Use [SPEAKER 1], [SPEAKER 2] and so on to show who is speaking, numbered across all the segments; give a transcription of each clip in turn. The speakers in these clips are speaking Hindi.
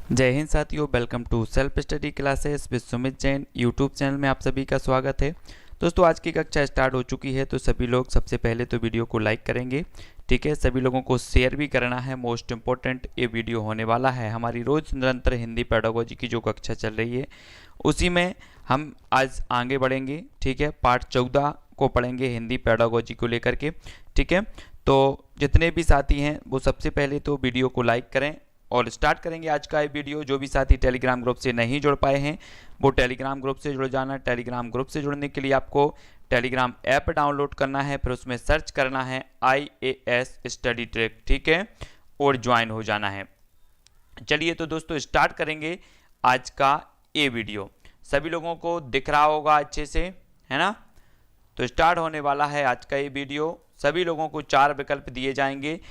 [SPEAKER 1] जय हिंद साथियों, welcome to self study classes with Sumit Jain YouTube channel में आप सभी का स्वागत है। दोस्तों, आज की कक्षा स्टार्ट हो चुकी है, तो सभी लोग सबसे पहले तो वीडियो को लाइक करेंगे। ठीक है, सभी लोगों को शेयर भी करना है। मोस्ट इम्पोर्टेंट ये वीडियो होने वाला है हमारी रोज़ निरंतर हिंदी पेडागोजी की जो कक्षा चल रही है उसी में हम आज आगे बढ़ेंगे। ठीक है, पार्ट 14 को पढ़ेंगे हिंदी पेडागोजी को लेकर के। ठीक है, तो जितने भी साथी हैं वो सबसे पहले तो वीडियो को लाइक करें और स्टार्ट करेंगे आज का ये वीडियो। जो भी साथी टेलीग्राम ग्रुप से नहीं जुड़ पाए हैं वो टेलीग्राम ग्रुप से जुड़ जाना। टेलीग्राम ग्रुप से जुड़ने के लिए आपको टेलीग्राम ऐप डाउनलोड करना है, फिर उसमें सर्च करना है IAS स्टडी ट्रैक। ठीक है, और ज्वाइन हो जाना है। चलिए तो दोस्तों स्टार्ट करेंगे आज का ये वीडियो। सभी लोगों को दिख रहा होगा अच्छे से, है ना? तो स्टार्ट होने वाला है आज का ये वीडियो। सभी लोगों को 4 विकल्प दिए जाएंगे।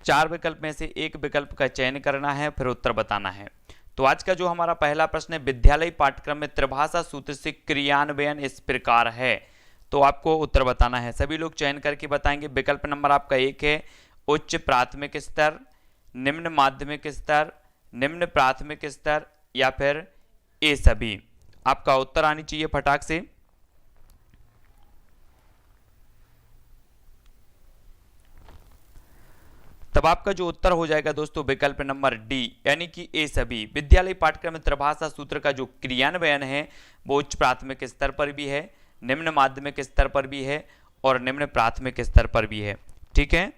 [SPEAKER 1] 4 विकल्प में से एक विकल्प का चयन करना है, फिर उत्तर बताना है। तो आज का जो हमारा पहला प्रश्न है, विद्यालय पाठ्यक्रम में त्रिभाषा सूत्र से क्रियान्वयन इस प्रकार है। तो आपको उत्तर बताना है। सभी लोग चयन करके बताएंगे। विकल्प नंबर आपका 1 है उच्च प्राथमिक स्तर, निम्न माध्यमिक स्तर, निम्न प्राथमिक स्तर या फिर ये सभी। आपका उत्तर आनी चाहिए फटाक से। तब आपका जो उत्तर हो जाएगा दोस्तों विकल्प नंबर डी, यानी कि ए सभी। विद्यालय पाठ्यक्रम में त्रिभाषा सूत्र का जो क्रियान्वयन है वो उच्च प्राथमिक स्तर पर भी है, निम्न माध्यमिक स्तर पर भी है और निम्न प्राथमिक स्तर पर भी है। ठीक है,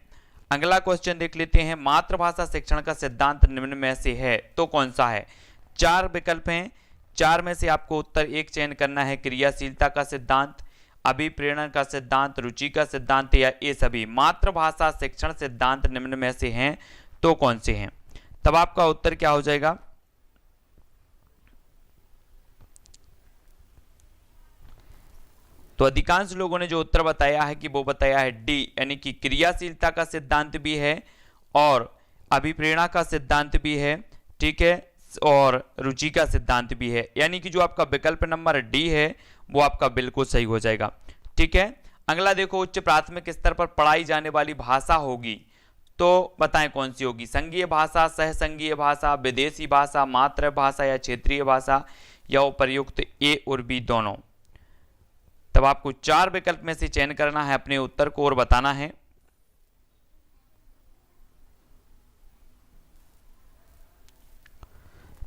[SPEAKER 1] अगला क्वेश्चन देख लेते हैं। मातृभाषा शिक्षण का सिद्धांत निम्न में से है तो कौन सा है? 4 विकल्प हैं, 4 में से आपको उत्तर एक चयन करना है। क्रियाशीलता का सिद्धांत, अभिप्रेरण का सिद्धांत, रुचि का सिद्धांत या ये सभी। मातृभाषा शिक्षण सिद्धांत निम्न में से हैं तो कौन से हैं? तब आपका उत्तर क्या हो जाएगा? तो अधिकांश लोगों ने जो उत्तर बताया है कि वो बताया है डी, यानी कि क्रियाशीलता का सिद्धांत भी है और अभिप्रेरणा का सिद्धांत भी है। ठीक है, और रुचि का सिद्धांत भी है, यानी कि जो आपका विकल्प नंबर डी है वो आपका बिल्कुल सही हो जाएगा। ठीक है, अगला देखो, उच्च प्राथमिक स्तर पर पढ़ाई जाने वाली भाषा होगी तो बताएं कौन सी होगी? संघीय भाषा, सहसंघीय भाषा, विदेशी भाषा, मातृभाषा या क्षेत्रीय भाषा या उपर्युक्त ए और बी दोनों। तब आपको 4 विकल्प में से चयन करना है अपने उत्तर को और बताना है।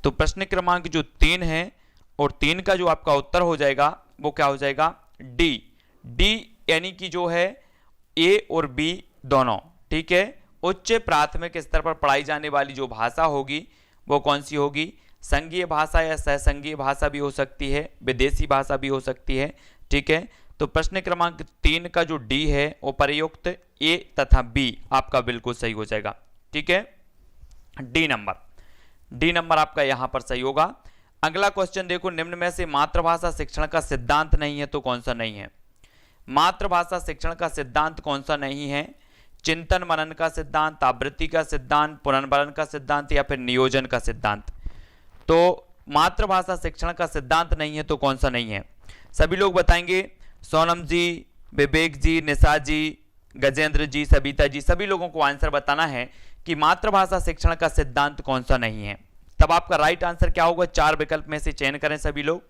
[SPEAKER 1] तो प्रश्न क्रमांक जो 3 है और 3 का जो आपका उत्तर हो जाएगा वो क्या हो जाएगा? डी। डी यानी कि जो है ए और बी दोनों। ठीक है, उच्च प्राथमिक स्तर पर पढ़ाई जाने वाली जो भाषा होगी वो कौन सी होगी? संघीय भाषा या सहसंघीय भाषा भी हो सकती है, विदेशी भाषा भी हो सकती है। ठीक है, तो प्रश्न क्रमांक 3 का जो डी है उपर्युक्त ए तथा बी आपका बिल्कुल सही हो जाएगा। ठीक है, डी नंबर आपका यहां पर सही होगा। अगला क्वेश्चन देखो, निम्न में से मातृभाषा शिक्षण का सिद्धांत नहीं है तो कौन सा नहीं है? मातृभाषा शिक्षण का सिद्धांत कौन सा नहीं है? चिंतन मनन का सिद्धांत, आवृत्ति का सिद्धांत, पुनर्वलन का सिद्धांत या फिर नियोजन का सिद्धांत। तो मातृभाषा शिक्षण का सिद्धांत नहीं है तो कौन सा नहीं है? सभी लोग बताएंगे। सोनम जी, विवेक जी, निशा जी, गजेंद्र जी, सबिता जी, सभी लोगों को आंसर बताना है कि मातृभाषा शिक्षण का सिद्धांत कौन सा नहीं है। तब आपका राइट आंसर क्या होगा? 4 विकल्प में से चयन करें सभी लोग।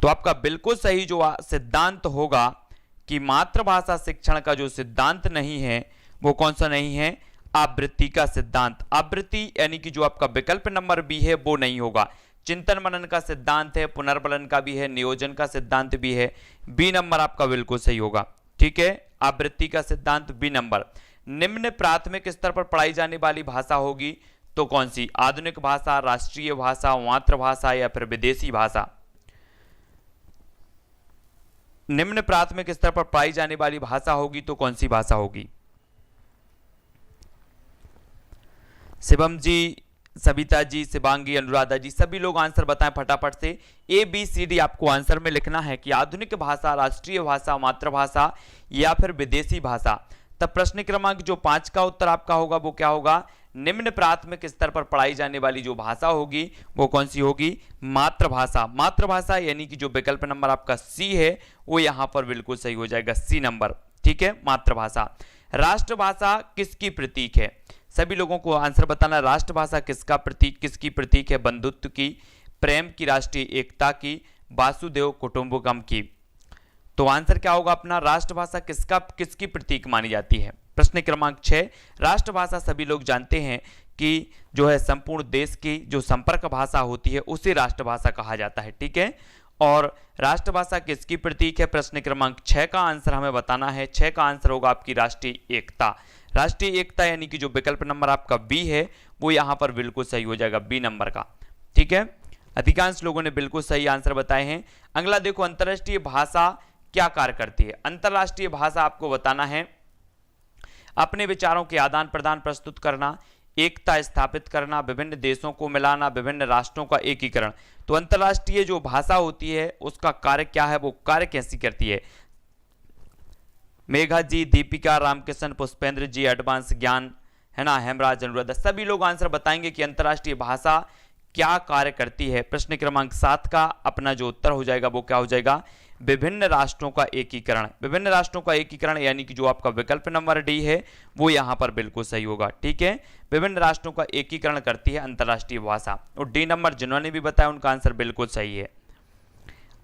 [SPEAKER 1] तो आपका बिल्कुल सही जो सिद्धांत होगा कि मातृभाषा शिक्षण का जो सिद्धांत नहीं है वो कौन सा नहीं है? आवृत्ति का सिद्धांत। आवृत्ति यानी कि जो आपका विकल्प नंबर बी है वो नहीं होगा। चिंतन मनन का सिद्धांत है, पुनर्वलन का भी है, नियोजन का सिद्धांत भी है। बी नंबर आपका बिल्कुल सही होगा। ठीक है, आवृत्ति का सिद्धांत बी नंबर। निम्न प्राथमिक स्तर पर पढ़ाई जाने वाली भाषा होगी तो कौन सी? आधुनिक भाषा, राष्ट्रीय भाषा, मातृभाषा या फिर विदेशी भाषा। निम्न प्राथमिक स्तर पर पढ़ाई जाने वाली भाषा होगी तो कौन सी भाषा होगी? शिवम जी, सबिता जी, शिवांगी, अनुराधा जी, सभी लोग आंसर बताएं फटाफट से। ए बी सी डी आपको आंसर में लिखना है कि आधुनिक भाषा, राष्ट्रीय भाषा, मातृभाषा या फिर विदेशी भाषा। तब प्रश्न क्रमांक जो 5 का उत्तर आपका होगा वो क्या होगा? निम्न प्राथमिक स्तर पर पढ़ाई जाने वाली जो भाषा होगी वो कौन सी होगी? मातृभाषा। मातृभाषा यानी कि जो विकल्प नंबर आपका सी है वो यहां पर बिल्कुल सही हो जाएगा, सी नंबर। ठीक है, मातृभाषा। राष्ट्रभाषा किसकी प्रतीक है? सभी लोगों को आंसर बताना। राष्ट्रभाषा किसकी प्रतीक है? बंधुत्व की, प्रेम की, राष्ट्रीय एकता की, वासुदेव कुटुंबकम की। तो आंसर क्या होगा अपना? राष्ट्रभाषा किसकी प्रतीक मानी जाती है? प्रश्न क्रमांक 6, राष्ट्रभाषा सभी लोग जानते हैं कि जो है संपूर्ण देश की जो संपर्क भाषा होती है उसे राष्ट्रभाषा कहा जाता है, ठीक है। और राष्ट्रभाषा किसकी प्रतीक है? प्रश्न क्रमांक 6 का आंसर हमें बताना है। 6 का आंसर होगा आपकी राष्ट्रीय एकता। राष्ट्रीय एकता यानी कि जो विकल्प नंबर आपका बी है वो यहां पर बिल्कुल सही हो जाएगा, बी नंबर का, ठीक है। अधिकांश लोगों ने बिल्कुल सही आंसर बताए हैं। अगला देखो, अंतरराष्ट्रीय भाषा क्या कार्य करती है? अंतरराष्ट्रीय भाषा आपको बताना है अपने विचारों के आदान प्रदान प्रस्तुत करना, एकता स्थापित करना, विभिन्न देशों को मिलाना, विभिन्न राष्ट्रों का एकीकरण। तो अंतरराष्ट्रीय जो भाषा होती है उसका कार्य क्या है, वो कार्य कैसी करती है? मेघा जी, दीपिका, रामकिशन, पुष्पेंद्र जी, एडवांस ज्ञान, है ना, हेमराज, अनुराधा, सभी लोग आंसर बताएंगे कि अंतरराष्ट्रीय भाषा क्या कार्य करती है। प्रश्न क्रमांक 7 का अपना जो उत्तर हो जाएगा वो क्या हो जाएगा? विभिन्न राष्ट्रों का एकीकरण। विभिन्न राष्ट्रों का एकीकरण यानी कि जो आपका विकल्प नंबर डी है वो यहां पर बिल्कुल सही होगा, ठीक है। विभिन्न राष्ट्रों का एकीकरण करती है अंतरराष्ट्रीय भाषा। और डी नंबर जिन्होंने भी बताया उनका आंसर बिल्कुल सही है।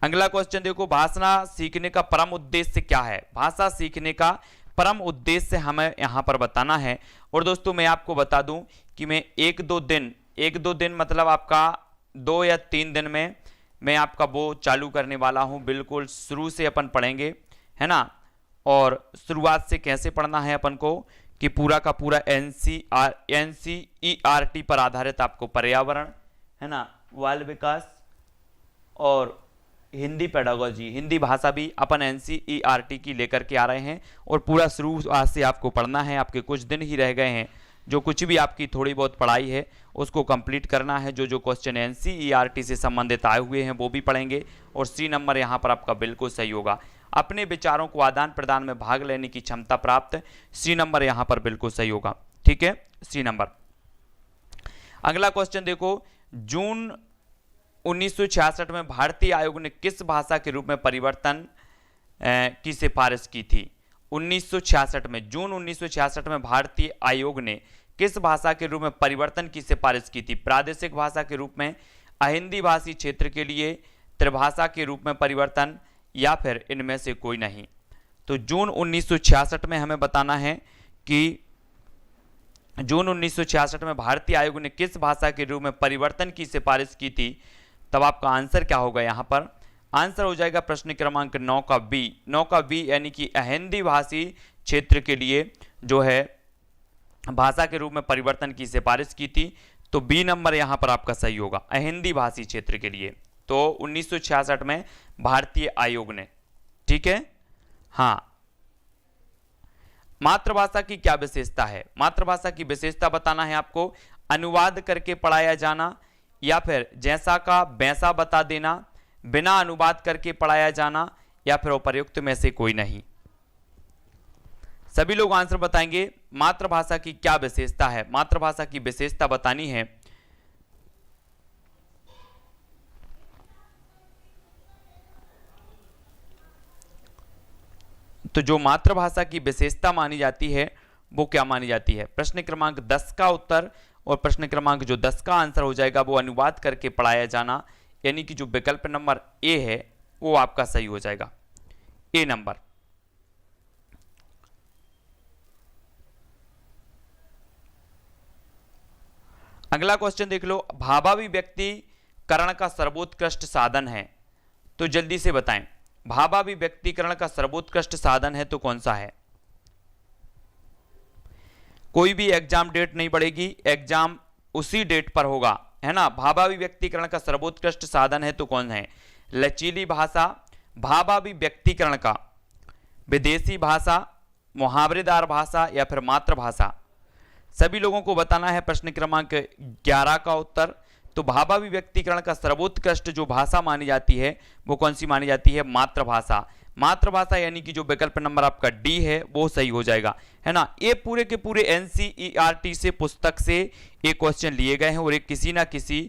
[SPEAKER 1] अगला क्वेश्चन देखो, भाषा सीखने का परम उद्देश्य क्या है? भाषा सीखने का परम उद्देश्य हमें यहां पर बताना है। और दोस्तों मैं आपको बता दूं कि मैं एक दो दिन मतलब आपका 2 या 3 दिन में मैं आपका वो चालू करने वाला हूं। बिल्कुल शुरू से अपन पढ़ेंगे, है ना। और शुरुआत से कैसे पढ़ना है अपन को कि पूरा का पूरा NCERT पर आधारित आपको पर्यावरण, है ना, बाल विकास और हिंदी पेडागोजी, हिंदी भाषा भी अपन NCERT की लेकर के आ रहे हैं। और पूरा शुरुआत से आपको पढ़ना है। आपके कुछ दिन ही रह गए हैं, जो कुछ भी आपकी थोड़ी बहुत पढ़ाई है उसको कंप्लीट करना है। जो क्वेश्चन NCERT से संबंधित आए हुए हैं वो भी पढ़ेंगे। और सी नंबर यहाँ पर आपका बिल्कुल सही होगा। अपने विचारों को आदान प्रदान में भाग लेने की क्षमता प्राप्त, सी नंबर यहाँ पर बिल्कुल सही होगा, ठीक है, सी नंबर। अगला क्वेश्चन देखो, जून 1966 में भारतीय आयोग ने किस भाषा के रूप में परिवर्तन की सिफारिश की थी? 1966 में, जून 1966 में भारतीय आयोग ने किस भाषा के रूप में परिवर्तन की सिफारिश की थी? प्रादेशिक भाषा के रूप में, अहिंदी भाषी क्षेत्र के लिए त्रिभाषा के रूप में परिवर्तन, या फिर इनमें से कोई नहीं। तो जून 1966 में हमें बताना है कि जून 1966 में भारतीय आयोग ने किस भाषा के रूप में परिवर्तन की सिफारिश की थी। तब आपका आंसर क्या होगा? यहां पर आंसर हो जाएगा प्रश्न क्रमांक 9 का बी। 9 का बी यानी कि अहिंदी भाषी क्षेत्र के लिए जो है भाषा के रूप में परिवर्तन की सिफारिश की थी। तो बी नंबर यहां पर आपका सही होगा, अहिंदी भाषी क्षेत्र के लिए। तो 1966 में भारतीय आयोग ने, ठीक है। हाँ, मातृभाषा की क्या विशेषता है? मातृभाषा की विशेषता बताना है आपको। अनुवाद करके पढ़ाया जाना, या फिर जैसा का वैसा बता देना, बिना अनुवाद करके पढ़ाया जाना, या फिर उपर्युक्त में से कोई नहीं। सभी लोग आंसर बताएंगे। मातृभाषा की क्या विशेषता है? मातृभाषा की विशेषता बतानी है। तो जो मातृभाषा की विशेषता मानी जाती है वो क्या मानी जाती है? प्रश्न क्रमांक 10 का उत्तर और प्रश्न क्रमांक जो 10 का आंसर हो जाएगा वो अनुवाद करके पढ़ाया जाना, यानी कि जो विकल्प नंबर ए है वो आपका सही हो जाएगा, ए नंबर। अगला क्वेश्चन देख लो, भावाभिव्यक्तिकरण का सर्वोत्कृष्ट साधन है, तो जल्दी से बताएं। भावाभिव्यक्तिकरण का सर्वोत्कृष्ट साधन है तो कौन सा है? कोई भी एग्जाम डेट नहीं बढ़ेगी, एग्जाम उसी डेट पर होगा, है ना। भावाभिव्यक्तिकरण का सर्वोत्कृष्ट साधन है तो कौन है? लचीली भाषा, भावाभिव्यक्तिकरण का विदेशी भाषा, मुहावरेदार भाषा, या फिर मातृभाषा। सभी लोगों को बताना है प्रश्न क्रमांक 11 का उत्तर। तो भावाभिव्यक्तिकरण का सर्वोत्कृष्ट जो भाषा मानी जाती है वो कौन सी मानी जाती है? मातृभाषा। मातृभाषा यानी कि जो विकल्प नंबर आपका डी है वो सही हो जाएगा, है ना। ये पूरे के पूरे NCERT से पुस्तक से एक क्वेश्चन लिए गए हैं और एक किसी ना किसी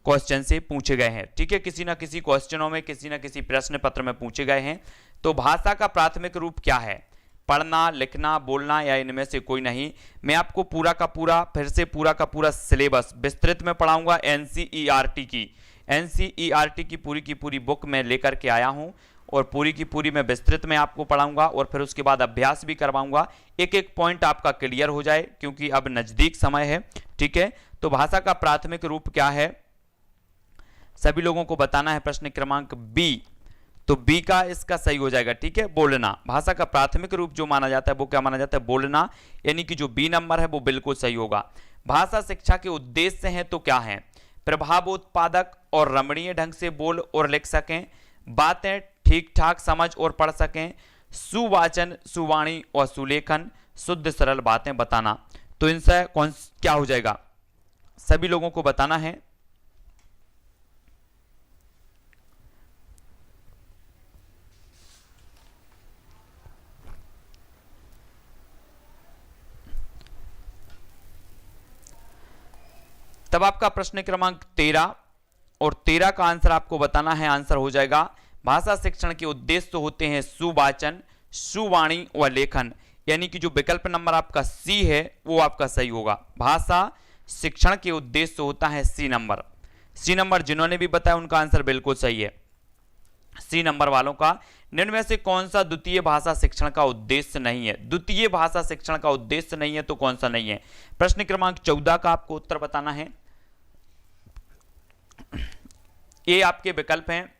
[SPEAKER 1] क्वेश्चन से पूछे गए हैं, ठीक है। किसी ना किसी क्वेश्चनों में, किसी ना किसी प्रश्न पत्र में पूछे गए हैं। तो भाषा का प्राथमिक रूप क्या है? पढ़ना, लिखना, बोलना या इनमें से कोई नहीं। मैं आपको पूरा का पूरा फिर से पूरा का पूरा सिलेबस विस्तृत में पढ़ाऊंगा। एनसीईआरटी की पूरी बुक मैं लेकर के आया हूं और पूरी की पूरी मैं विस्तृत में आपको पढ़ाऊंगा और फिर उसके बाद अभ्यास भी करवाऊंगा, एक एक पॉइंट आपका क्लियर हो जाए, क्योंकि अब नजदीक समय है। ठीक है, तो भाषा का प्राथमिक रूप क्या है सभी लोगों को बताना है। प्रश्न क्रमांक बी, तो बी का इसका सही हो जाएगा। ठीक है, बोलना। भाषा का प्राथमिक रूप जो माना जाता है वो क्या माना जाता है? बोलना, यानी कि जो बी नंबर है वो बिल्कुल सही होगा। भाषा शिक्षा के उद्देश्य हैं तो क्या है? प्रभावोत्पादक और रमणीय ढंग से बोल और लिख सकें, बातें ठीक ठाक समझ और पढ़ सकें, सुवाचन, सुवाणी और सुलेखन, शुद्ध सरल बातें बताना। तो इनसे कौन क्या हो जाएगा सभी लोगों को बताना है। तब आपका प्रश्न क्रमांक 13 और 13 का आंसर आपको बताना है। आंसर हो जाएगा भाषा शिक्षण के उद्देश्य तो होते हैं सुवाचन, सुवाणी व लेखन, यानी कि जो विकल्प नंबर आपका सी है वो आपका सही होगा। भाषा शिक्षण के उद्देश्य होता है सी नंबर। सी नंबर जिन्होंने भी बताया उनका आंसर बिल्कुल सही है। सी नंबर वालों का निम्न में से कौन सा द्वितीय भाषा शिक्षण का उद्देश्य नहीं है? द्वितीय भाषा शिक्षण का उद्देश्य नहीं है तो कौन सा नहीं है? प्रश्न क्रमांक 14 का आपको उत्तर बताना है। ये आपके विकल्प हैं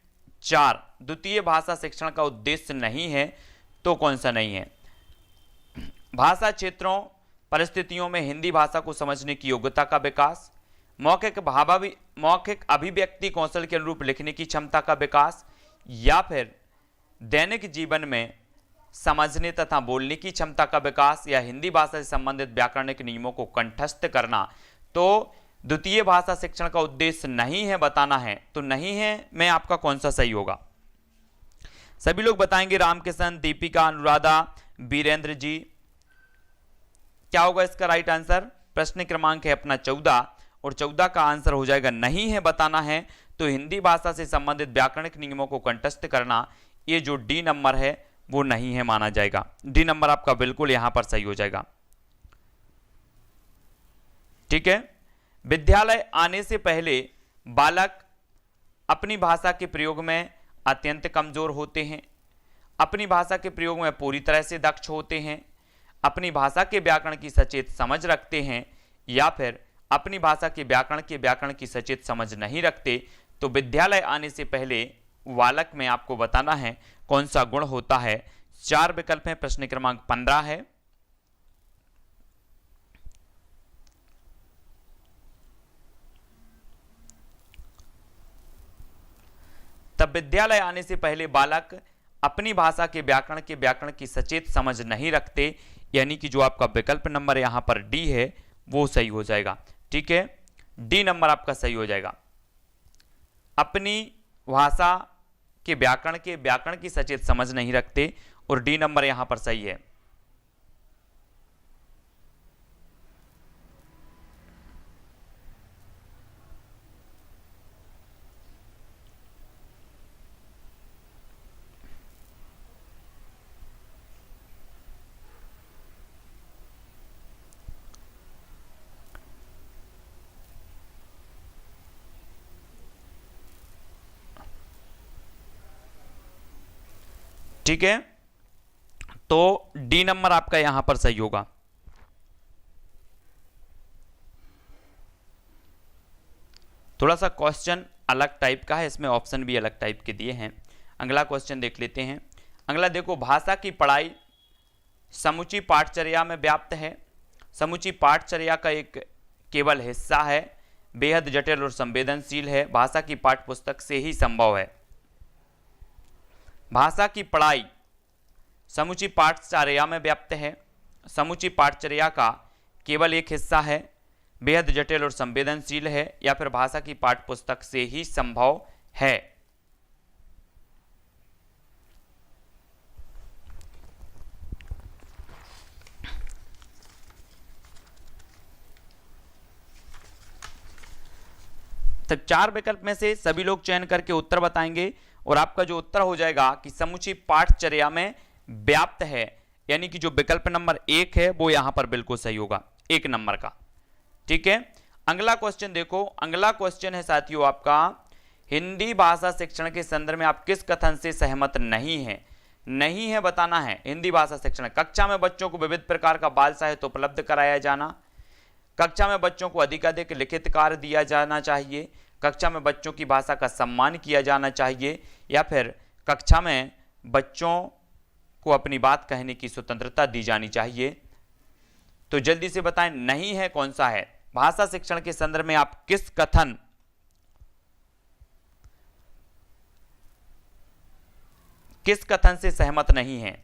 [SPEAKER 1] 4, द्वितीय भाषा शिक्षण का उद्देश्य नहीं है तो कौन सा नहीं है? भाषा क्षेत्रों परिस्थितियों में हिंदी भाषा को समझने की योग्यता का विकास, मौखिक अभिव्यक्ति कौशल के अनुरूप लिखने की क्षमता का विकास, या फिर दैनिक जीवन में समझने तथा बोलने की क्षमता का विकास, या हिंदी भाषा से संबंधित व्याकरणिक नियमों को कंठस्थ करना। तो द्वितीय भाषा शिक्षण का उद्देश्य नहीं है बताना है, तो नहीं है में आपका कौन सा सही होगा सभी लोग बताएंगे। रामकिशन, दीपिका, अनुराधा, वीरेंद्र जी, क्या होगा इसका राइट आंसर? प्रश्न क्रमांक है अपना 14 और 14 का आंसर हो जाएगा नहीं है बताना है। तो हिंदी भाषा से संबंधित व्याकरणिक नियमों को कंठस्थ करना, ये जो डी नंबर है वो नहीं है माना जाएगा। डी नंबर आपका बिल्कुल यहां पर सही हो जाएगा। ठीक है, विद्यालय आने से पहले बालक अपनी भाषा के प्रयोग में अत्यंत कमजोर होते हैं, अपनी भाषा के प्रयोग में पूरी तरह से दक्ष होते हैं, अपनी भाषा के व्याकरण की सचेत समझ रखते हैं, या फिर अपनी भाषा के व्याकरण की सचेत समझ नहीं रखते। तो विद्यालय आने से पहले बालक में आपको बताना है कौन सा गुण होता है। 4 विकल्प हैं, प्रश्न क्रमांक 15 है। तब विद्यालय आने से पहले बालक अपनी भाषा के व्याकरण की सचेत समझ नहीं रखते, यानी कि जो आपका विकल्प नंबर यहां पर डी है वो सही हो जाएगा। ठीक है, डी नंबर आपका सही हो जाएगा। अपनी भाषा के व्याकरण की सचेत समझ नहीं रखते, और डी नंबर यहां पर सही है। ठीक है, तो डी नंबर आपका यहां पर सही होगा। थोड़ा सा क्वेश्चन अलग टाइप का है, इसमें ऑप्शन भी अलग टाइप के दिए हैं। अगला क्वेश्चन देख लेते हैं। अगला देखो, भाषा की पढ़ाई समूची पाठचर्या में व्याप्त है। समूची पाठचर्या का एक केवल हिस्सा है, बेहद जटिल और संवेदनशील है, भाषा की पाठ्यपुस्तक से ही संभव है। भाषा की पढ़ाई समूची पाठचर्या में व्याप्त है, समूची पाठचर्या का केवल एक हिस्सा है, बेहद जटिल और संवेदनशील है, या फिर भाषा की पाठ्यपुस्तक से ही संभव है। तो 4 विकल्प में से सभी लोग चयन करके उत्तर बताएंगे, और आपका जो उत्तर हो जाएगा कि समूची पाठचर्या में व्याप्त है, यानी कि जो विकल्प नंबर 1 है वो यहां पर बिल्कुल सही होगा, 1 नंबर का। ठीक है, अगला क्वेश्चन देखो, अगला क्वेश्चन है साथियों आपका, हिंदी भाषा शिक्षण के संदर्भ में आप किस कथन से सहमत नहीं है? नहीं है बताना है। हिंदी भाषा शिक्षण, कक्षा में बच्चों को विविध प्रकार का बाल साहित्य उपलब्ध कराया जाना, कक्षा में बच्चों को अधिकाधिक लिखित कार्य दिया जाना चाहिए, कक्षा में बच्चों की भाषा का सम्मान किया जाना चाहिए, या फिर कक्षा में बच्चों को अपनी बात कहने की स्वतंत्रता दी जानी चाहिए। तो जल्दी से बताएं, नहीं है कौन सा है? भाषा शिक्षण के संदर्भ में आप किस कथन से सहमत नहीं हैं?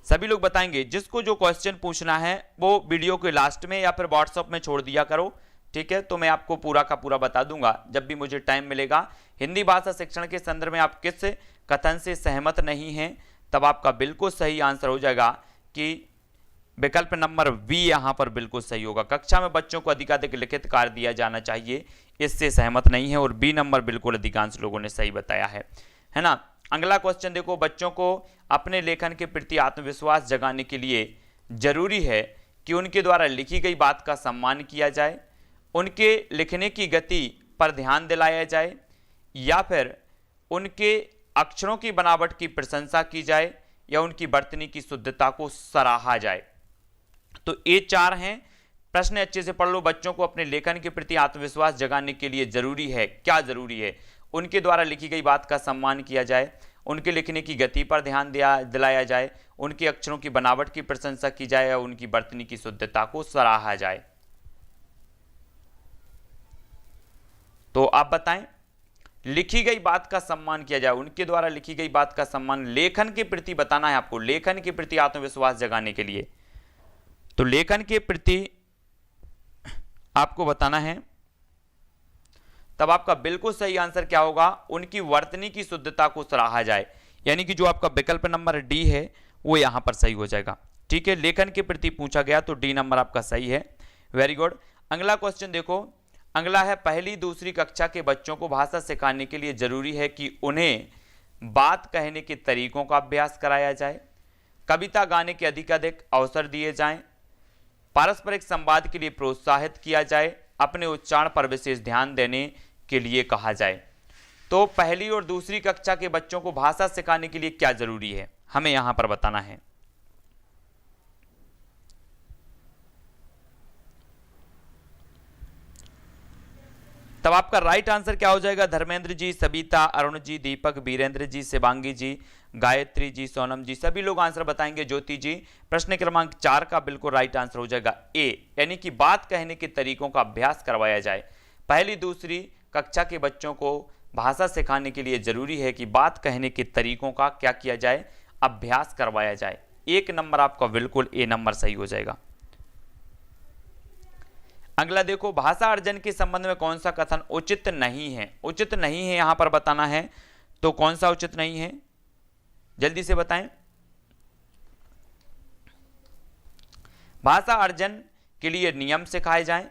[SPEAKER 1] सभी लोग बताएंगे। जिसको जो क्वेश्चन पूछना है वो वीडियो के लास्ट में या फिर व्हाट्सएप में छोड़ दिया करो, ठीक है? तो मैं आपको पूरा का पूरा बता दूंगा जब भी मुझे टाइम मिलेगा। हिंदी भाषा शिक्षण के संदर्भ में आप किस कथन से सहमत नहीं हैं, तब आपका बिल्कुल सही आंसर हो जाएगा कि विकल्प नंबर बी यहां पर बिल्कुल सही होगा। कक्षा में बच्चों को अधिकाधिक लिखित कार्य दिया जाना चाहिए, इससे सहमत नहीं है, और बी नंबर बिल्कुल अधिकांश लोगों ने सही बताया है ना। अगला क्वेश्चन देखो, बच्चों को अपने लेखन के प्रति आत्मविश्वास जगाने के लिए जरूरी है कि उनके द्वारा लिखी गई बात का सम्मान किया जाए, उनके लिखने की गति पर ध्यान दिलाया जाए, या फिर उनके अक्षरों की बनावट की प्रशंसा की जाए, या उनकी वर्तनी की शुद्धता को सराहा जाए। तो ये 4 हैं प्रश्न, अच्छे से पढ़ लो। बच्चों को अपने लेखन के प्रति आत्मविश्वास जगाने के लिए जरूरी है, क्या जरूरी है? उनके द्वारा लिखी गई बात का सम्मान किया जाए, उनके लिखने की गति पर ध्यान दिलाया जाए, उनके अक्षरों की बनावट की प्रशंसा की जाए, या उनकी वर्तनी की शुद्धता को सराहा जाए। तो आप बताएं, लिखी गई बात का सम्मान किया जाए, उनके द्वारा लिखी गई बात का सम्मान, लेखन के प्रति बताना है आपको, लेखन के प्रति आत्मविश्वास जगाने के लिए। तो लेखन के प्रति आपको बताना है, तब आपका बिल्कुल सही आंसर क्या होगा? उनकी वर्तनी की शुद्धता को सराहा जाए, यानी कि जो आपका विकल्प नंबर डी है वो यहां पर सही हो जाएगा। ठीक है, लेखन के प्रति पूछा गया तो डी नंबर आपका सही है। Very good. अगला क्वेश्चन देखो, अगला है, पहली दूसरी कक्षा के बच्चों को भाषा सिखाने के लिए जरूरी है कि उन्हें बात कहने के तरीकों का अभ्यास कराया जाए, कविता गाने के अधिकाधिक अवसर दिए जाएं, पारस्परिक संवाद के लिए प्रोत्साहित किया जाए, अपने उच्चारण पर विशेष ध्यान देने के लिए कहा जाए। तो पहली और दूसरी कक्षा के बच्चों को भाषा सिखाने के लिए क्या जरूरी है, हमें यहां पर बताना है। तब आपका राइट आंसर क्या हो जाएगा? धर्मेंद्र जी, सबिता, अरुण जी, दीपक, वीरेंद्र जी, शिवांगी जी, गायत्री जी, सोनम जी, सभी लोग आंसर बताएंगे। ज्योति जी, प्रश्न क्रमांक 4 का बिल्कुल राइट आंसर हो जाएगा ए, यानी कि बात कहने के तरीकों का अभ्यास करवाया जाए। पहली दूसरी कक्षा के बच्चों को भाषा सिखाने के लिए जरूरी है कि बात कहने के तरीकों का क्या किया जाए? अभ्यास करवाया जाए। 1 नंबर आपका बिल्कुल ए नंबर सही हो जाएगा। अगला देखो, भाषा अर्जन के संबंध में कौन सा कथन उचित नहीं है? उचित नहीं है यहां पर बताना है, तो कौन सा उचित नहीं है, जल्दी से बताएं। भाषा अर्जन के लिए नियम सिखाए जाएं,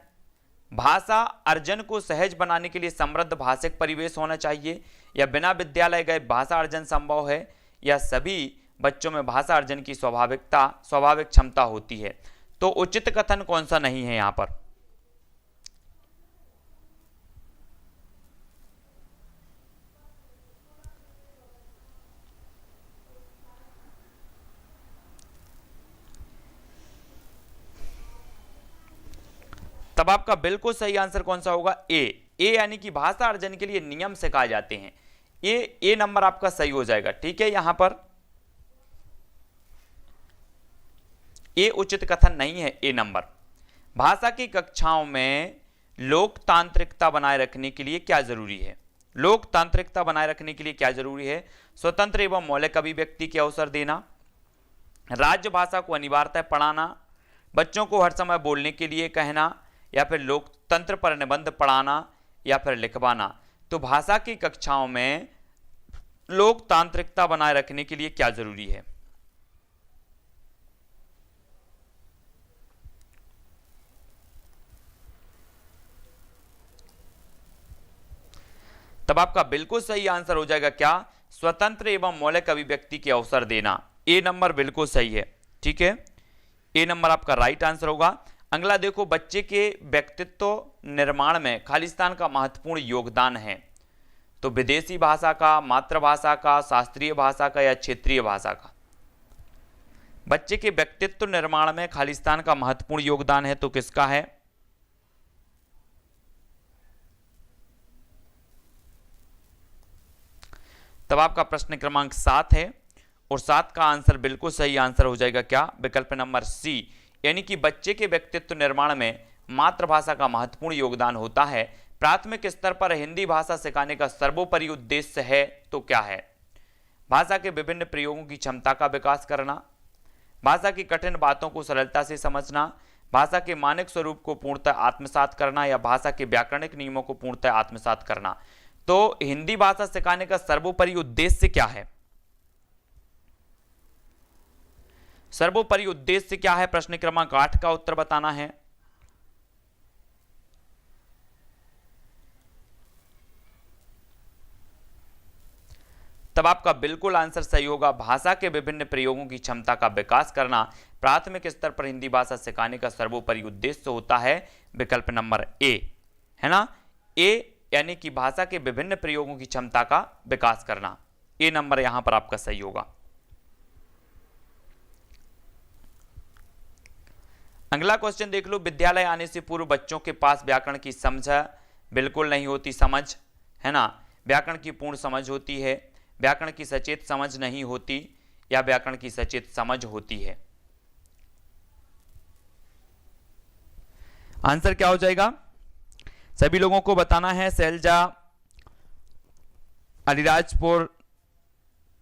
[SPEAKER 1] भाषा अर्जन को सहज बनाने के लिए समृद्ध भाषिक परिवेश होना चाहिए, या बिना विद्यालय गए भाषा अर्जन संभव है, या सभी बच्चों में भाषा अर्जन की स्वाभाविक क्षमता होती है। तो उचित कथन कौन सा नहीं है यहां पर? तब आपका बिल्कुल सही आंसर कौन सा होगा? ए यानी कि भाषा अर्जन के लिए नियम सिखाए जाते हैं। ए नंबर आपका सही हो जाएगा। ठीक है, यहां पर ए उचित कथन नहीं है। ए नंबर, भाषा की कक्षाओं में लोकतांत्रिकता बनाए रखने के लिए क्या जरूरी है? लोकतांत्रिकता बनाए रखने के लिए क्या जरूरी है? स्वतंत्र एवं मौलिक अभिव्यक्ति के अवसर देना, राज्य भाषा को अनिवार्यतः पढ़ाना, बच्चों को हर समय बोलने के लिए कहना, या फिर लोकतंत्र पर निबंध पढ़ाना या फिर लिखवाना। तो भाषा की कक्षाओं में लोकतांत्रिकता बनाए रखने के लिए क्या जरूरी है? तब आपका बिल्कुल सही आंसर हो जाएगा क्या? स्वतंत्र एवं मौलिक अभिव्यक्ति के अवसर देना। ए नंबर बिल्कुल सही है, ठीक है, ए नंबर आपका राइट आंसर होगा। अगला देखो, बच्चे के व्यक्तित्व निर्माण में खालिस्तान का महत्वपूर्ण योगदान है। तो विदेशी भाषा का, मातृभाषा का, शास्त्रीय भाषा का या क्षेत्रीय भाषा का? बच्चे के व्यक्तित्व निर्माण में खालिस्तान का महत्वपूर्ण योगदान है, तो किसका है? तब आपका प्रश्न क्रमांक 7 है और 7 का आंसर बिल्कुल सही आंसर हो जाएगा क्या? विकल्प नंबर सी, यानी कि बच्चे के व्यक्तित्व निर्माण में मातृभाषा का महत्वपूर्ण योगदान होता है। प्राथमिक स्तर पर हिंदी भाषा सिखाने का सर्वोपरि उद्देश्य है, तो क्या है? भाषा के विभिन्न प्रयोगों की क्षमता का विकास करना, भाषा की कठिन बातों को सरलता से समझना, भाषा के मानक स्वरूप को पूर्णतः आत्मसात करना या भाषा के व्याकरणिक नियमों को पूर्णतः आत्मसात करना। तो हिंदी भाषा सिखाने का सर्वोपरि उद्देश्य क्या है? सर्वोपरि उद्देश्य क्या है? प्रश्न क्रमांक 8 का उत्तर बताना है। तब आपका बिल्कुल आंसर सही होगा। भाषा के विभिन्न प्रयोगों की क्षमता का विकास करना प्राथमिक स्तर पर हिंदी भाषा सिखाने का सर्वोपरि उद्देश्य होता है। विकल्प नंबर ए, है ना, ए, यानी कि भाषा के विभिन्न प्रयोगों की क्षमता का विकास करना। ए नंबर यहां पर आपका सही होगा। अगला क्वेश्चन देख लो, विद्यालय आने से पूर्व बच्चों के पास व्याकरण की समझ बिल्कुल नहीं होती, समझ, है ना, व्याकरण की पूर्ण समझ होती है, व्याकरण की सचेत समझ नहीं होती या व्याकरण की सचेत समझ होती है? आंसर क्या हो जाएगा? सभी लोगों को बताना है। शैलजा, अलीराजपुर,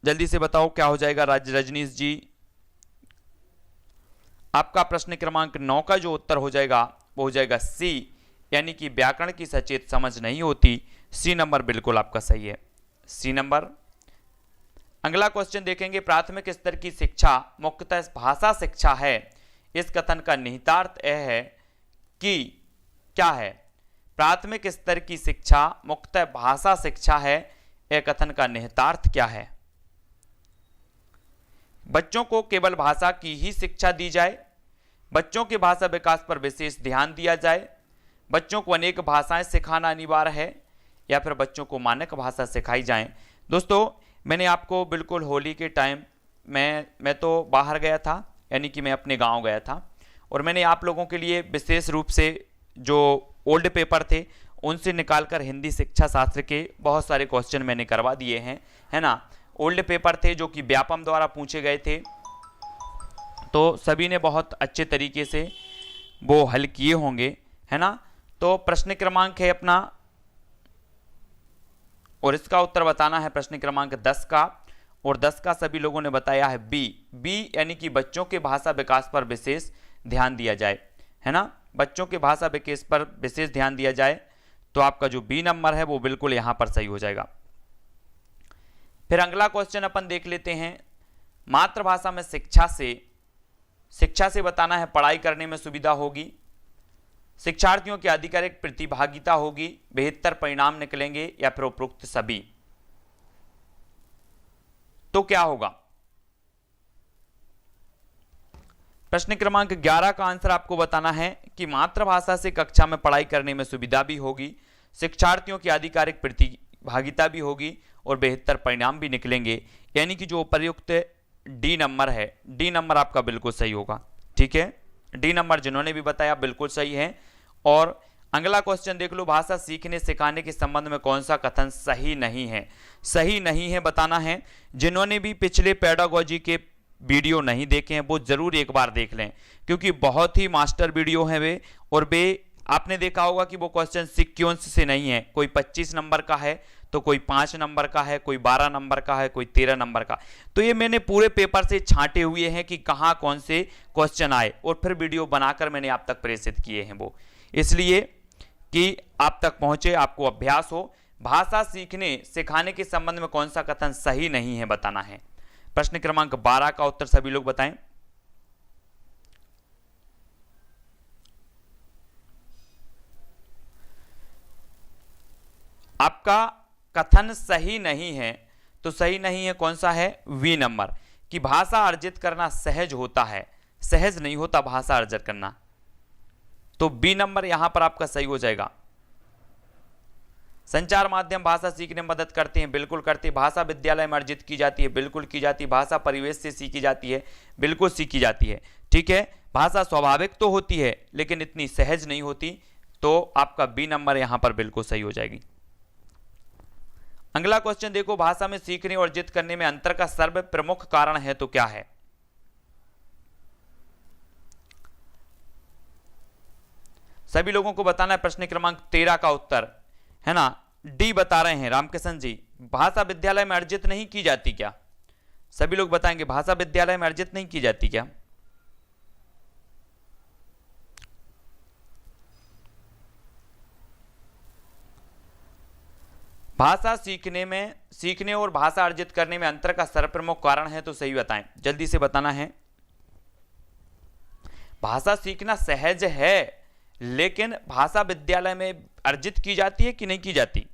[SPEAKER 1] जल्दी से बताओ क्या हो जाएगा? रजनीश जी, आपका प्रश्न क्रमांक 9 का जो उत्तर हो जाएगा वो हो जाएगा सी, यानी कि व्याकरण की सचेत समझ नहीं होती। सी नंबर बिल्कुल आपका सही है, सी नंबर। अगला क्वेश्चन देखेंगे, प्राथमिक स्तर की शिक्षा मुख्यतः भाषा शिक्षा है, इस कथन का निहितार्थ यह है कि क्या है? प्राथमिक स्तर की शिक्षा मुख्यतः भाषा शिक्षा है, यह कथन का निहितार्थ क्या है? बच्चों को केवल भाषा की ही शिक्षा दी जाए, बच्चों के भाषा विकास पर विशेष ध्यान दिया जाए, बच्चों को अनेक भाषाएं सिखाना अनिवार्य है, या फिर बच्चों को मानक भाषा सिखाई जाए? दोस्तों, मैंने आपको बिल्कुल होली के टाइम मैं तो बाहर गया था, यानी कि मैं अपने गांव गया था, और मैंने आप लोगों के लिए विशेष रूप से जो ओल्ड पेपर थे उनसे निकालकर हिंदी शिक्षा शास्त्र के बहुत सारे क्वेश्चन मैंने करवा दिए हैं, है ना। ओल्ड पेपर थे जो कि व्यापम द्वारा पूछे गए थे, तो सभी ने बहुत अच्छे तरीके से वो हल किए होंगे, है ना। तो प्रश्न क्रमांक है अपना, और इसका उत्तर बताना है प्रश्न क्रमांक 10 का, और 10 का सभी लोगों ने बताया है बी, यानी कि बच्चों के भाषा विकास पर विशेष ध्यान दिया जाए, है ना, बच्चों के भाषा विकास पर विशेष ध्यान दिया जाए। तो आपका जो बी नंबर है वो बिल्कुल यहां पर सही हो जाएगा। फिर अगला क्वेश्चन अपन देख लेते हैं, मातृभाषा में शिक्षा से बताना है पढ़ाई करने में सुविधा होगी, शिक्षार्थियों की आधिकारिक प्रतिभागिता होगी, बेहतर परिणाम निकलेंगे, या फिर उपरोक्त सभी? तो क्या होगा? प्रश्न क्रमांक 11 का आंसर आपको बताना है कि मातृभाषा से कक्षा में पढ़ाई करने में सुविधा भी होगी, शिक्षार्थियों की आधिकारिक प्रतिभागिता भी होगी और बेहतर परिणाम भी निकलेंगे, यानी कि जो उपयुक्त डी नंबर है, डी नंबर आपका बिल्कुल सही होगा। ठीक है, डी नंबर जिन्होंने भी बताया बिल्कुल सही है। और अगला क्वेश्चन देख लो, भाषा सीखने सिखाने के संबंध में कौन सा कथन सही नहीं है? सही नहीं है बताना है। जिन्होंने भी पिछले पेडागोजी के वीडियो नहीं देखे हैं वो जरूर एक बार देख लें, क्योंकि बहुत ही मास्टर वीडियो है वे, और वे आपने देखा होगा कि वो क्वेश्चन सीक्वेंस से नहीं है, कोई 25 नंबर का है तो कोई 5 नंबर का है, कोई 12 नंबर का है, कोई 13 नंबर का। तो ये मैंने पूरे पेपर से छांटे हुए हैं कि कहाँ कौन से क्वेश्चन आए, और फिर वीडियो बनाकर मैंने आप तक प्रेषित किए हैं, वो इसलिए कि आप तक पहुंचे, आपको अभ्यास हो। भाषा सीखने सिखाने के संबंध में कौन सा कथन सही नहीं है बताना है। प्रश्न क्रमांक 12 का उत्तर सभी लोग बताएं। आपका कथन सही नहीं है, तो सही नहीं है। कौन सा है? वी नंबर, कि भाषा अर्जित करना सहज होता है, सहज नहीं होता भाषा अर्जित करना। तो बी नंबर यहां पर आपका सही हो जाएगा। संचार माध्यम भाषा सीखने में मदद करते हैं, बिल्कुल करते हैं। भाषा विद्यालय में अर्जित की जाती है, बिल्कुल की जाती है। भाषा परिवेश से सीखी जाती है, बिल्कुल सीखी जाती है। ठीक है, भाषा स्वाभाविक तो होती है लेकिन इतनी सहज नहीं होती, तो आपका बी नंबर यहां पर बिल्कुल सही हो जाएगी। अगला क्वेश्चन देखो, भाषा में सीखने और अर्जित करने में अंतर का सर्व प्रमुख कारण है तो क्या है? सभी लोगों को बताना है प्रश्न क्रमांक 13 का उत्तर, है ना। डी बता रहे हैं रामकिशन जी, भाषा विद्यालय में अर्जित नहीं की जाती क्या? सभी लोग बताएंगे भाषा विद्यालय में अर्जित नहीं की जाती क्या? भाषा सीखने और भाषा अर्जित करने में अंतर का सर्वप्रमुख कारण है तो सही बताएं, जल्दी से बताना है। भाषा सीखना सहज है लेकिन भाषा विद्यालय में अर्जित की जाती है कि नहीं की जाती?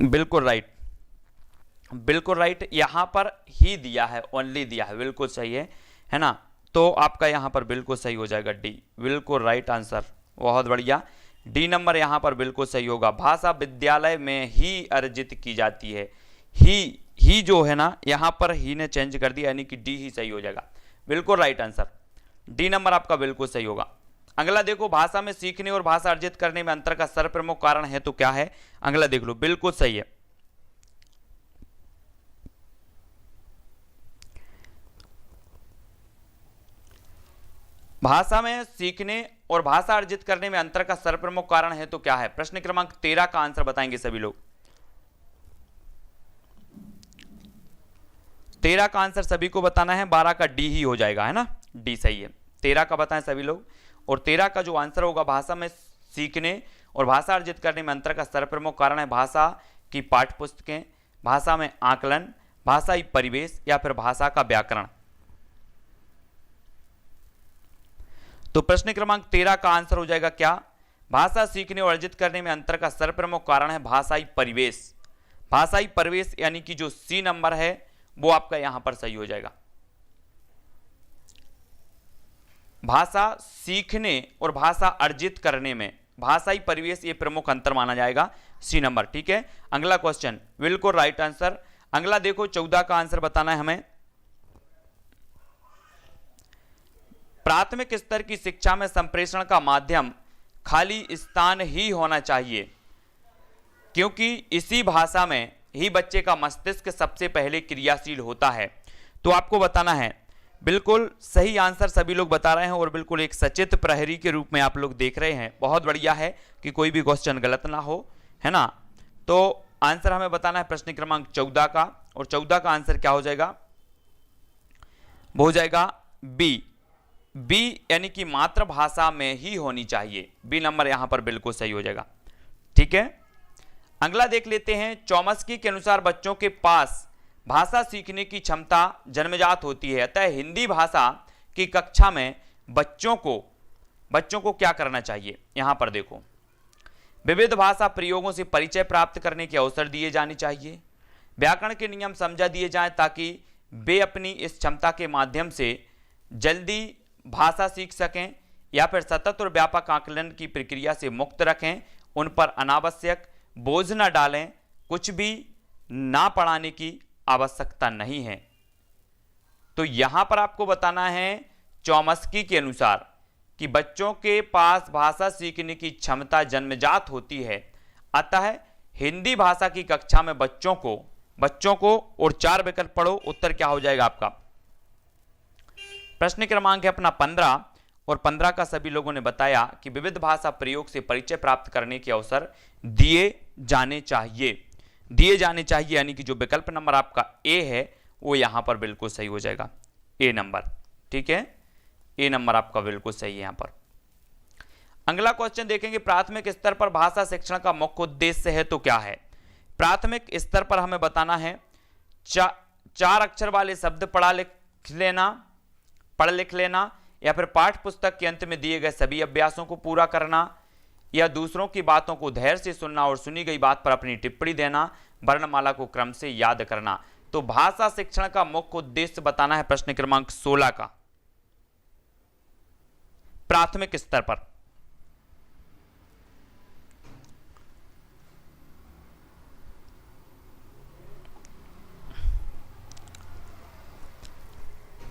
[SPEAKER 1] बिल्कुल राइट, बिल्कुल राइट, यहां पर ही दिया है, ओनली दिया है, बिल्कुल सही है ना। तो आपका यहां पर बिल्कुल सही हो जाएगा डी, बिल्कुल राइट आंसर, बहुत बढ़िया। डी नंबर यहां पर बिल्कुल सही होगा। भाषा विद्यालय में ही अर्जित की जाती है, ही जो है ना यहां पर ही ने चेंज कर दिया, यानी कि डी ही सही हो जाएगा, बिल्कुल राइट आंसर। डी नंबर आपका बिल्कुल सही होगा। अगला देखो, भाषा में सीखने और भाषा अर्जित करने में अंतर का सर्वप्रमुख कारण है तो क्या है? अगला देख लो, बिल्कुल सही है। भाषा में सीखने और भाषा अर्जित करने में अंतर का सर्वप्रमुख कारण है तो क्या है? प्रश्न क्रमांक 13 का आंसर बताएंगे सभी लोग। 13 का आंसर सभी को बताना है, 12 का डी ही हो जाएगा, है ना। डी सही है, 13 का बताएं सभी लोग। और 13 का जो आंसर होगा, भाषा में सीखने और भाषा अर्जित करने में अंतर का सर्वप्रमुख कारण है भाषा की पाठ्यपुस्तकें, भाषा में आकलन, भाषाई परिवेश या फिर भाषा का व्याकरण। तो प्रश्न क्रमांक 13 का आंसर हो जाएगा क्या? भाषा सीखने और अर्जित करने में अंतर का सर्वप्रमुख कारण है भाषाई परिवेश। भाषाई परिवेश यानी कि जो सी नंबर है वो आपका यहां पर सही हो जाएगा। भाषा सीखने और भाषा अर्जित करने में भाषाई परिवेश ये प्रमुख अंतर माना जाएगा, सी नंबर। ठीक है, अगला क्वेश्चन बिल्कुल राइट आंसर। अगला देखो, 14 का आंसर बताना है हमें। प्राथमिक स्तर की शिक्षा में संप्रेषण का माध्यम खाली स्थान ही होना चाहिए क्योंकि इसी भाषा में ही बच्चे का मस्तिष्क सबसे पहले क्रियाशील होता है। तो आपको बताना है, बिल्कुल सही आंसर सभी लोग बता रहे हैं और बिल्कुल एक सचेत प्रहरी के रूप में आप लोग देख रहे हैं। बहुत बढ़िया है कि कोई भी क्वेश्चन गलत ना हो, है ना। तो आंसर हमें बताना है प्रश्न क्रमांक 14 का, और 14 का आंसर क्या हो जाएगा? वो हो जाएगा बी, यानी कि मातृभाषा में ही होनी चाहिए। बी नंबर यहां पर बिल्कुल सही हो जाएगा। ठीक है, अगला देख लेते हैं। चॉम्स्की के अनुसार बच्चों के पास भाषा सीखने की क्षमता जन्मजात होती है, अतः हिंदी भाषा की कक्षा में बच्चों को क्या करना चाहिए? यहां पर देखो, विविध भाषा प्रयोगों से परिचय प्राप्त करने के अवसर दिए जाने चाहिए, व्याकरण के नियम समझा दिए जाएं ताकि वे अपनी इस क्षमता के माध्यम से जल्दी भाषा सीख सकें, या फिर सतत और व्यापक आकलन की प्रक्रिया से मुक्त रखें, उन पर अनावश्यक बोझ न डालें, कुछ भी ना पढ़ाने की आवश्यकता नहीं है। तो यहां पर आपको बताना है चॉम्स्की के अनुसार कि बच्चों के पास भाषा सीखने की क्षमता जन्मजात होती है, अतः हिंदी भाषा की कक्षा में बच्चों को और 4 विकल्प पढ़ो, उत्तर क्या हो जाएगा आपका? प्रश्न क्रमांक है अपना 15, और 15 का सभी लोगों ने बताया कि विविध भाषा प्रयोग से परिचय प्राप्त करने के अवसर दिए जाने चाहिए, यानी कि जो विकल्प नंबर आपका ए है वो यहां पर बिल्कुल सही हो जाएगा, ए नंबर। ठीक है, ए नंबर आपका बिल्कुल सही है यहां पर। अगला क्वेश्चन देखेंगे, प्राथमिक स्तर पर भाषा शिक्षण का मुख्य उद्देश्य है तो क्या है। प्राथमिक स्तर पर हमें बताना है 4 अक्षर वाले शब्द पढ़ लिख लेना, या फिर पाठ्य पुस्तक के अंत में दिए गए सभी अभ्यासों को पूरा करना, या दूसरों की बातों को धैर्य से सुनना और सुनी गई बात पर अपनी टिप्पणी देना, वर्णमाला को क्रम से याद करना। तो भाषा शिक्षण का मुख्य उद्देश्य बताना है प्रश्न क्रमांक 16 का, प्राथमिक स्तर पर।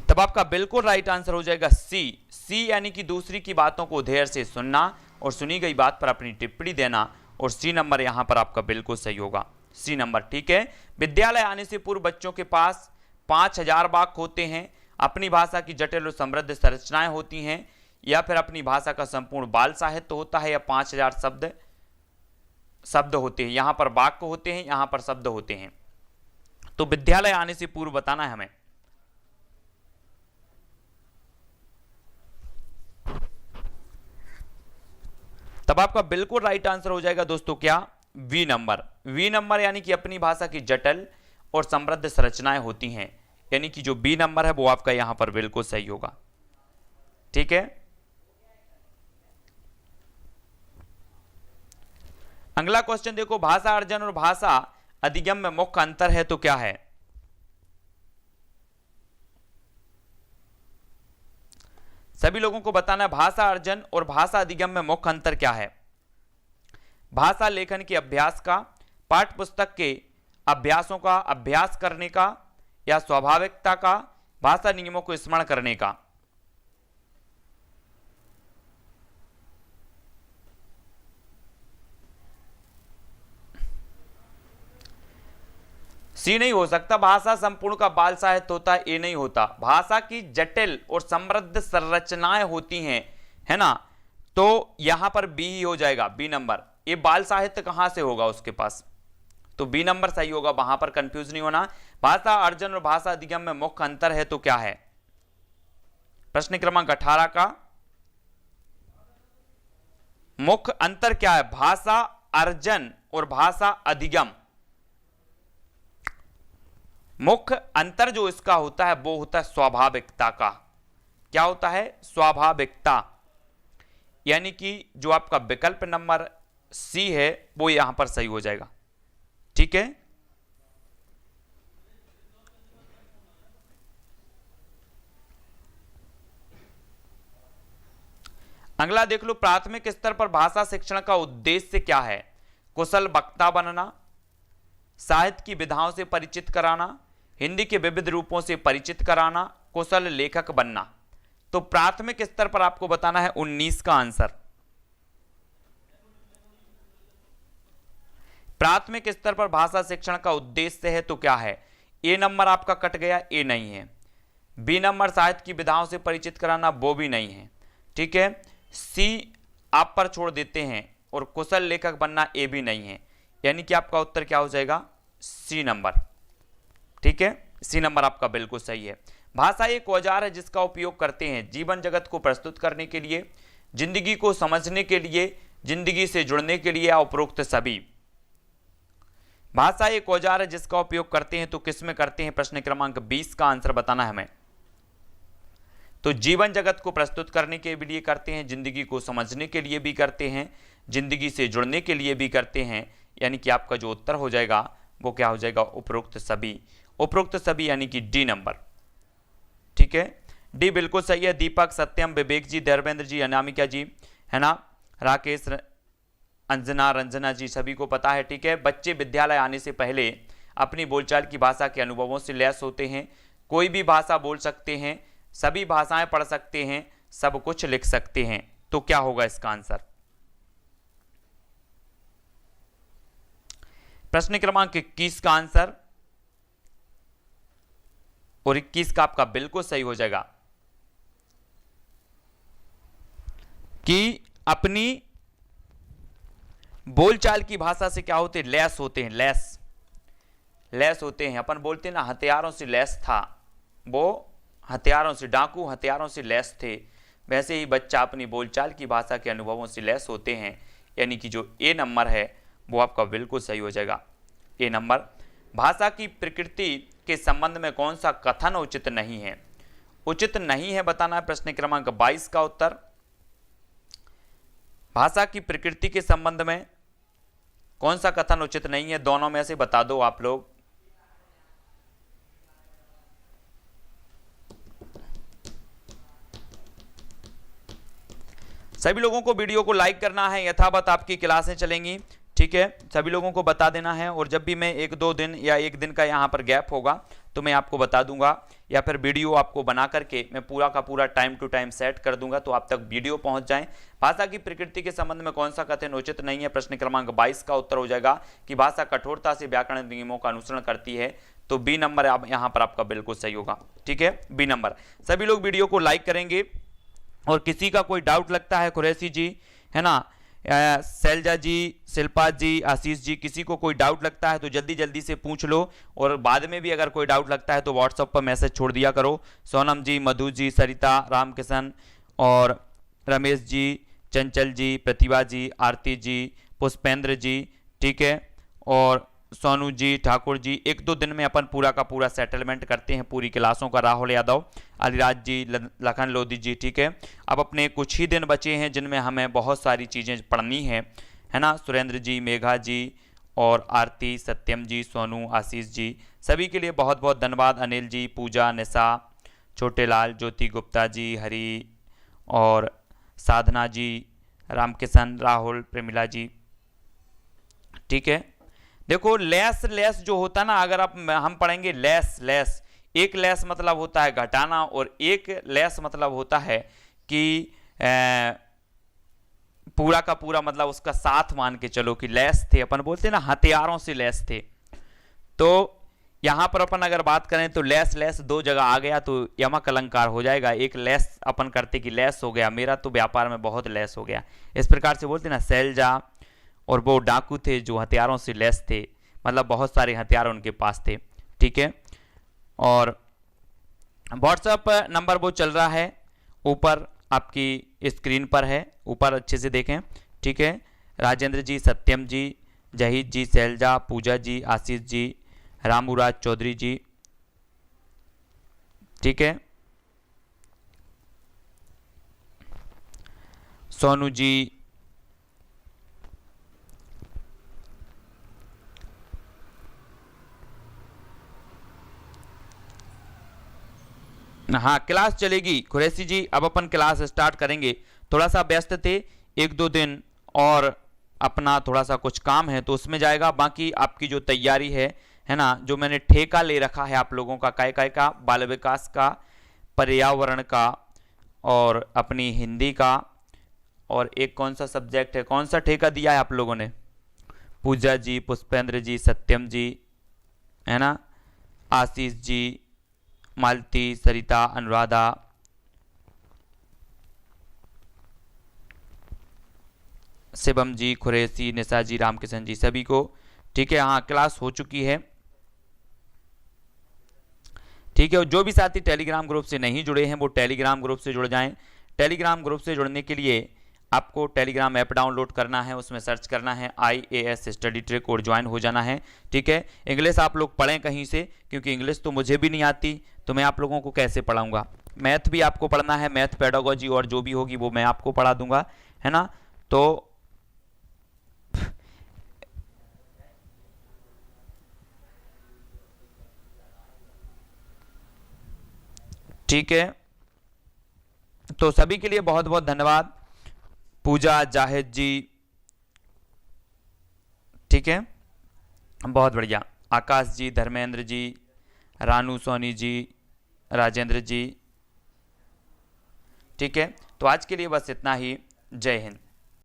[SPEAKER 1] तब आपका बिल्कुल राइट आंसर हो जाएगा सी यानी कि दूसरी की बातों को धैर्य से सुनना और सुनी गई बात पर अपनी टिप्पणी देना, और सी नंबर यहां पर आपका बिल्कुल सही होगा, सी नंबर। ठीक है, विद्यालय आने से पूर्व बच्चों के पास 5000 वाक्य होते हैं, अपनी भाषा की जटिल और समृद्ध संरचनाएं होती हैं, या फिर अपनी भाषा का संपूर्ण बाल साहित्य होता है, या 5000 शब्द होते हैं। यहां पर वाक्य होते हैं, यहां पर शब्द होते हैं। तो विद्यालय आने से पूर्व बताना है हमें। तब आपका बिल्कुल राइट आंसर हो जाएगा दोस्तों क्या, वी नंबर। वी नंबर यानी कि अपनी भाषा की जटिल और समृद्ध संरचनाएं होती हैं, यानी कि जो बी नंबर है वो आपका यहां पर बिल्कुल सही होगा। ठीक है, अगला क्वेश्चन देखो, भाषा अर्जन और भाषा अधिगम में मुख्य अंतर है तो क्या है। सभी लोगों को बताना है भाषा अर्जन और भाषा अधिगम में मुख्य अंतर क्या है। भाषा लेखन के अभ्यास का, पाठ्य पुस्तक के अभ्यासों का अभ्यास करने का, या स्वाभाविकता का, भाषा नियमों को स्मरण करने का। सी नहीं हो सकता, भाषा संपूर्ण का बाल साहित्य होता है, ए नहीं होता। भाषा की जटिल और समृद्ध संरचनाएं होती हैं, है ना, तो यहां पर बी ही हो जाएगा, बी नंबर। ये बाल साहित्य कहां से होगा उसके पास, तो बी नंबर सही होगा, वहां पर कंफ्यूज नहीं होना। भाषा अर्जन और भाषा अधिगम में मुख्य अंतर है तो क्या है, प्रश्न क्रमांक 18 का मुख्य अंतर क्या है। भाषा अर्जन और भाषा अधिगम, मुख्य अंतर जो इसका होता है वो होता है स्वाभाविकता का। क्या होता है, स्वाभाविकता, यानी कि जो आपका विकल्प नंबर सी है वो यहां पर सही हो जाएगा। ठीक है, अगला देख लो, प्राथमिक स्तर पर भाषा शिक्षण का उद्देश्य क्या है। कुशल वक्ता बनना, साहित्य की विधाओं से परिचित कराना, हिंदी के विविध रूपों से परिचित कराना, कुशल लेखक बनना। तो प्राथमिक स्तर पर आपको बताना है 19 का आंसर। प्राथमिक स्तर पर भाषा शिक्षण का उद्देश्य है तो क्या है। ए नंबर आपका कट गया, ए नहीं है। बी नंबर साहित्य की विधाओं से परिचित कराना, वो भी नहीं है। ठीक है, सी आप पर छोड़ देते हैं, और कुशल लेखक बनना, ए भी नहीं है। यानी कि आपका उत्तर क्या हो जाएगा, सी नंबर। ठीक है, सी नंबर आपका बिल्कुल सही है। भाषा एक औजार है जिसका उपयोग करते हैं जीवन जगत को प्रस्तुत करने के लिए, जिंदगी को समझने के लिए, जिंदगी से जुड़ने के लिए, या उपरोक्त सभी। भाषा एक औजार है जिसका उपयोग करते हैं, तो किस में करते हैं, प्रश्न क्रमांक 20 का आंसर बताना है हमें। तो जीवन जगत को प्रस्तुत करने के लिए करते हैं, जिंदगी को समझने के लिए भी करते हैं, जिंदगी से जुड़ने के लिए भी करते हैं। यानी कि आपका जो उत्तर हो जाएगा वो क्या हो जाएगा, उपरोक्त सभी। उपरोक्त सभी यानी कि डी नंबर। ठीक है, डी बिल्कुल सही है। दीपक, सत्यम, विवेक जी, धर्मेंद्र जी, अनामिका जी, है ना, राकेश, अंजना, रंजना जी, सभी को पता है। ठीक है, बच्चे विद्यालय आने से पहले अपनी बोलचाल की भाषा के अनुभवों से लैस होते हैं। कोई भी भाषा बोल सकते हैं, सभी भाषाएं पढ़ सकते हैं, सब कुछ लिख सकते हैं। तो क्या होगा इसका आंसर, प्रश्न क्रमांक 21 का आंसर, और 21 का आपका बिल्कुल सही हो जाएगा कि अपनी बोलचाल की भाषा से क्या होते हैं, लैस होते हैं। लैस होते हैं। अपन बोलते हैं ना, हथियारों से लैस था, वो हथियारों से, डाकू हथियारों से लैस थे। वैसे ही बच्चा अपनी बोलचाल की भाषा के अनुभवों से लैस होते हैं, यानी कि जो ए नंबर है वो आपका बिल्कुल सही हो जाएगा। ए नंबर। भाषा की प्रकृति के संबंध में कौन सा कथन उचित नहीं है? उचित नहीं है बताना है प्रश्न क्रमांक 22 का उत्तर। भाषा की प्रकृति के संबंध में कौन सा कथन उचित नहीं है, दोनों में से बता दो आप लोग। सभी लोगों को वीडियो को लाइक करना है, यथावत आपकी क्लासें चलेंगी, ठीक है। सभी लोगों को बता देना है, और जब भी मैं 1-2 दिन या 1 दिन का यहाँ पर गैप होगा तो मैं आपको बता दूंगा, या फिर वीडियो आपको बना करके मैं पूरा का पूरा टाइम टू टाइम सेट कर दूंगा, तो आप तक वीडियो पहुंच जाए। भाषा की प्रकृति के संबंध में कौन सा कथन उचित नहीं है? प्रश्न क्रमांक 22 का उत्तर हो जाएगा कि भाषा कठोरता से व्याकरण नियमों का अनुसरण करती है, तो बी नंबर यहाँ पर आपका बिल्कुल सही होगा, ठीक है, बी नंबर। सभी लोग वीडियो को लाइक करेंगे, और किसी का कोई डाउट लगता है, कुरैशी जी है ना, शैलजा जी, शिल्पा जी, आशीष जी, किसी को कोई डाउट लगता है तो जल्दी जल्दी से पूछ लो, और बाद में भी अगर कोई डाउट लगता है तो व्हाट्सएप पर मैसेज छोड़ दिया करो। सोनम जी, मधु जी, सरिता, रामकिशन और रमेश जी, चंचल जी, प्रतिभा जी, आरती जी, पुष्पेंद्र जी, ठीक है, और सोनू जी, ठाकुर जी, 1-2 दिन में अपन पूरा का पूरा सेटलमेंट करते हैं पूरी क्लासों का। राहुल यादव, अलिराज जी, लखन लोधी जी, ठीक है। अब अपने कुछ ही दिन बचे हैं जिनमें हमें बहुत सारी चीज़ें पढ़नी है ना। सुरेंद्र जी, मेघा जी और आरती, सत्यम जी, सोनू, आशीष जी, सभी के लिए बहुत बहुत धन्यवाद। अनिल जी, पूजा, निशा, छोटे लाल, ज्योति गुप्ता जी, हरी और साधना जी, रामकिशन, राहुल, प्रेमिला जी, ठीक है। देखो लेस जो होता है ना, अगर हम पढ़ेंगे लेस, एक लेस मतलब होता है घटाना, और एक लेस मतलब होता है कि पूरा का पूरा मतलब उसका साथ मान के चलो कि लेस थे, अपन बोलते हैं ना हथियारों से लेस थे। तो यहां पर अपन अगर बात करें तो लेस 2 जगह आ गया तो यमक अलंकार हो जाएगा। एक लेस अपन करते कि लेस हो गया, मेरा तो व्यापार में बहुत लेस हो गया, इस प्रकार से बोलते ना। शैलजा और वो डाकू थे जो हथियारों से लेस थे, मतलब बहुत सारे हथियार उनके पास थे, ठीक है। और व्हाट्सएप नंबर वो चल रहा है, ऊपर आपकी स्क्रीन पर है, ऊपर अच्छे से देखें, ठीक है। राजेंद्र जी, सत्यम जी, जहीद जी, शैलजा, पूजा जी, आशीष जी, रामूराज चौधरी जी, ठीक है, सोनू जी, हाँ क्लास चलेगी कुरैशी जी। अब अपन क्लास स्टार्ट करेंगे, थोड़ा सा व्यस्त थे 1-2 दिन, और अपना थोड़ा सा कुछ काम है तो उसमें जाएगा। बाकी आपकी जो तैयारी है ना, जो मैंने ठेका ले रखा है आप लोगों का काय का, बाल विकास का, पर्यावरण का, और अपनी हिंदी का, और एक कौन सा सब्जेक्ट है, कौन सा ठेका दिया है आप लोगों ने? पूजा जी, पुष्पेंद्र जी, सत्यम जी, है ना, आशीष जी, मालती, सरिता, अनुराधा, शिवम जी, खुरैशी, निशा जी, रामकिशन जी, सभी को, ठीक है। हाँ क्लास हो चुकी है, ठीक है। और जो भी साथी टेलीग्राम ग्रुप से नहीं जुड़े हैं वो टेलीग्राम ग्रुप से जुड़ जाएं। टेलीग्राम ग्रुप से जुड़ने के लिए आपको टेलीग्राम ऐप डाउनलोड करना है, उसमें सर्च करना है IAS स्टडी ट्रैक और ज्वाइन हो जाना है, ठीक है। इंग्लिश आप लोग पढ़ें कहीं से, क्योंकि इंग्लिश तो मुझे भी नहीं आती, तो मैं आप लोगों को कैसे पढ़ाऊंगा। मैथ भी आपको पढ़ना है, मैथ पेडागोजी और जो भी होगी वो मैं आपको पढ़ा दूंगा, है ना। तो ठीक है, तो सभी के लिए बहुत बहुत धन्यवाद। पूजा, जाहिद जी, ठीक है, बहुत बढ़िया। आकाश जी, धर्मेंद्र जी, रानू सोनी जी, राजेंद्र जी, ठीक है। तो आज के लिए बस इतना ही। जय हिंद।